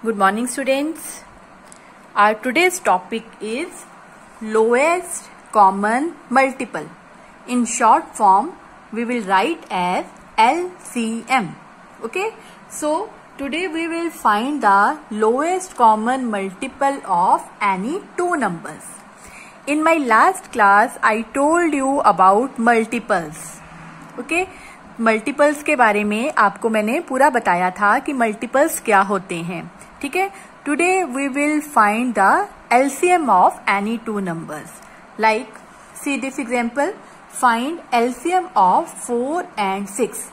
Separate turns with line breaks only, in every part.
Good morning, students. Our today's topic is lowest common multiple. In short form, we will write as LCM. Okay. So today we will find the lowest common multiple of any two numbers. In my last class, I told you about multiples. Okay. Multiples के बारे में आपको मैंने पूरा बताया था कि multiples क्या होते हैं. ठीक है. Today we will find the LCM of any two numbers. Like see this example, find LCM of 4 and 6.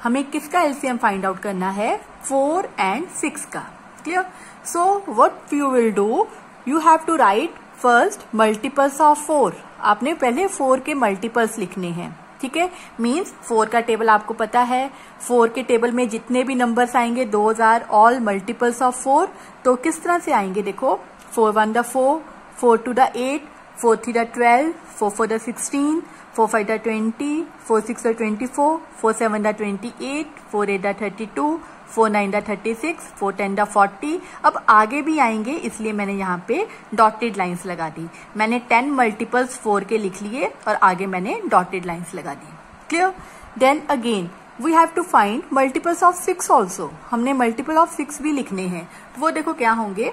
हमें किसका एलसीएम फाइंड आउट करना है? 4 and 6 का. Clear. So what you will do, you have to write first multiples of 4. आपने पहले 4 के multiples लिखने हैं. ठीक है. मीन्स 4 का टेबल आपको पता है. 4 के टेबल में जितने भी नंबर्स आएंगे those are all multiples of 4. तो किस तरह से आएंगे देखो, 4 1 the 4, 4 2 the 8, 4 3 the 12, 4 4 the 16, 4 5 the 20, 4 6 the 24, 4 7 the 28, 4 8 the 32, 4 9 the 36, 4 10 the 40. अब आगे भी आएंगे, इसलिए मैंने यहाँ पे डॉटेड लाइंस लगा दी. मैंने 10 मल्टीपल्स 4 के लिख लिए और आगे मैंने डॉटेड लाइंस लगा दी. Clear. Then again we have to find multiples of 6 also. हमने मल्टीपल ऑफ 6 भी लिखने हैं. तो वो देखो क्या होंगे.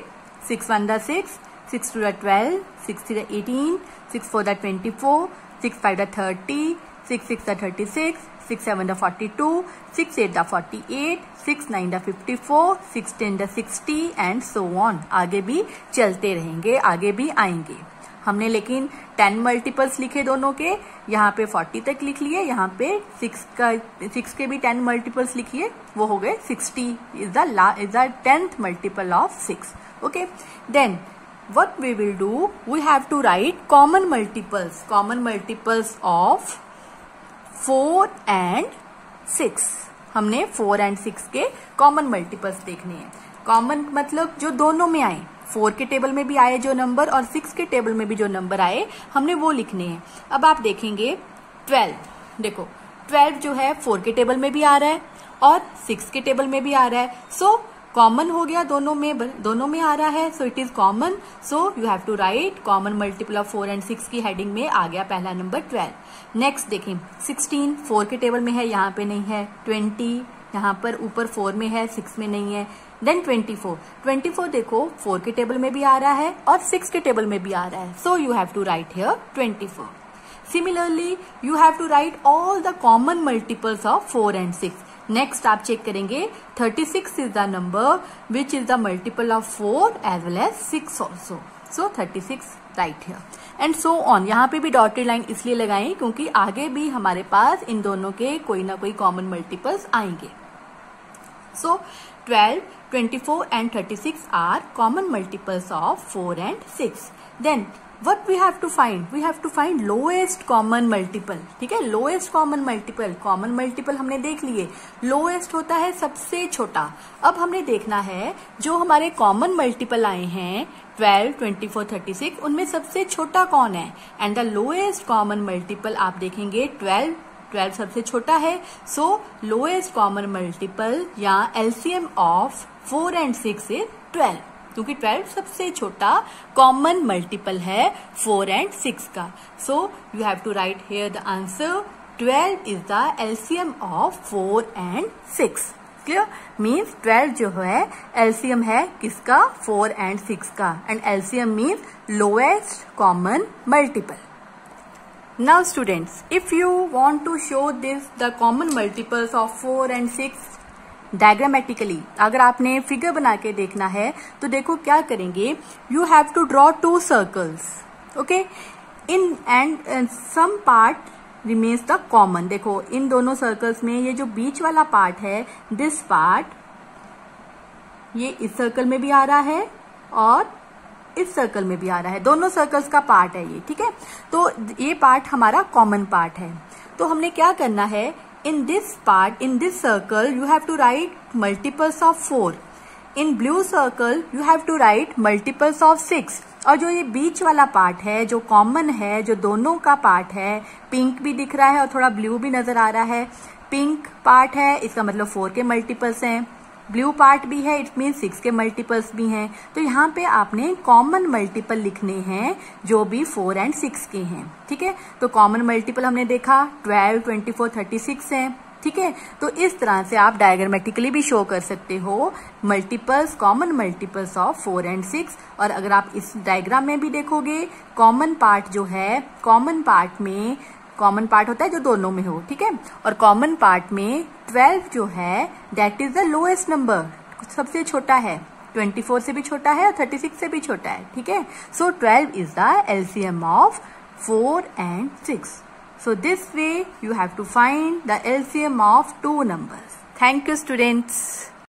6 1 the 6, 6 2 the 12, 6 3 the 18, 6 4 the 24, 6 5 the 30, 6 6 the 36, 6 7 the 42, 6 8 the 48, 6 9 the 54, 6 10 the 60 and so on. आगे भी चलते रहेंगे, आगे भी आएंगे. हमने लेकिन 10 मल्टीपल्स लिखे दोनों के, यहाँ पे 40 तक लिख लिए. यहाँ पे 6 के भी 10 मल्टीपल्स लिखिए, वो हो गए 60 is the 10th multiple of 6. Okay. Then what we will do, we have to write common multiples of 4 and 6. हमने 4 and 6 के कॉमन मल्टीपल्स देखने हैं. कॉमन मतलब जो दोनों में आए, 4 के टेबल में भी आए जो नंबर और 6 के टेबल में भी जो नंबर आए, हमने वो लिखने हैं. अब आप देखेंगे 12. देखो 12 जो है 4 के टेबल में भी आ रहा है और 6 के टेबल में भी आ रहा है. सो कॉमन हो गया, दोनों में आ रहा है. So it is common. So you have to write common multiple of 4 and 6 की हेडिंग में आ गया पहला नंबर 12. नेक्स्ट देखें 16 4 के टेबल में है, यहाँ पे नहीं है. 20 यहाँ पर ऊपर 4 में है, 6 में नहीं है. देन 24 देखो 4 के टेबल में भी आ रहा है और 6 के टेबल में भी आ रहा है. So you have to write here 24. Similarly you have to write all the common multiples of 4 and 6. Next आप चेक करेंगे 36 is the number which is the multiple of 4 as well as 6 also. So 36 write here and so on. यहाँ पे भी dotted line इसलिए लगाएं क्योंकि आगे भी हमारे पास इन दोनों के कोई ना कोई कॉमन मल्टीपल्स आएंगे. सो 12, 24 and 36 are common multiples of 4 and 6. Then what we have to find? We have to find lowest common multiple. ठीक है. lowest common multiple हमने देख लिए. lowest होता है सबसे छोटा. अब हमने देखना है जो हमारे common multiple आए हैं 12, 24, 36, उनमें सबसे छोटा कौन है. And the lowest common multiple आप देखेंगे 12 सबसे छोटा है. सो लोएस्ट कॉमन मल्टीपल या एलसीएम ऑफ 4 and 6 इज 12, क्योंकि 12 सबसे छोटा कॉमन मल्टीपल है 4 and 6 का. So you have to write here the answer. 12 is the LCM of 4 and 6. Clear. Means 12 जो है एलसीएम है किसका? 4 and 6 का. And LCM means lowest common multiple. Now students, if you want to show the common multiples of 4 and 6 diagrammatically, अगर आपने figure बना के देखना है तो देखो क्या करेंगे. You have to draw 2 circles. Okay? And some part remains the common. देखो इन दोनों सर्कल्स में ये जो बीच वाला पार्ट है, this part, ये इस सर्कल में भी आ रहा है और इस सर्कल में भी आ रहा है. दोनों सर्कल्स का पार्ट है ये. ठीक है. तो ये पार्ट हमारा कॉमन पार्ट है. तो हमने क्या करना है, in this circle you have to write multiples of 4. In blue circle you have to write multiples of 6. और जो ये बीच वाला पार्ट है जो कॉमन है, जो दोनों का पार्ट है, पिंक भी दिख रहा है और थोड़ा ब्लू भी नजर आ रहा है. पिंक पार्ट है, इसका मतलब 4 के मल्टीपल्स हैं. ब्लू पार्ट भी है, इट मीन 6 के मल्टीपल्स भी हैं। तो यहाँ पे आपने कॉमन मल्टीपल लिखने हैं जो भी 4 एंड 6 के हैं। ठीक है, तो कॉमन मल्टीपल हमने देखा 12, 24, 36 है। ठीक है, तो इस तरह से आप डायग्रामेटिकली भी शो कर सकते हो multiples, common multiples of 4 and 6। और अगर आप इस डायग्राम में भी देखोगे, कॉमन पार्ट जो है, कॉमन पार्ट में कॉमन पार्ट होता है जो दोनों में हो। ठीक है, और कॉमन पार्ट में 12 जो है that is the lowest number, सबसे छोटा है, 24 से भी छोटा है और 36 से भी छोटा है। ठीक है, सो 12 is the LCM of 4 and 6. So this way you have to find the LCM of two numbers. Thank you, students.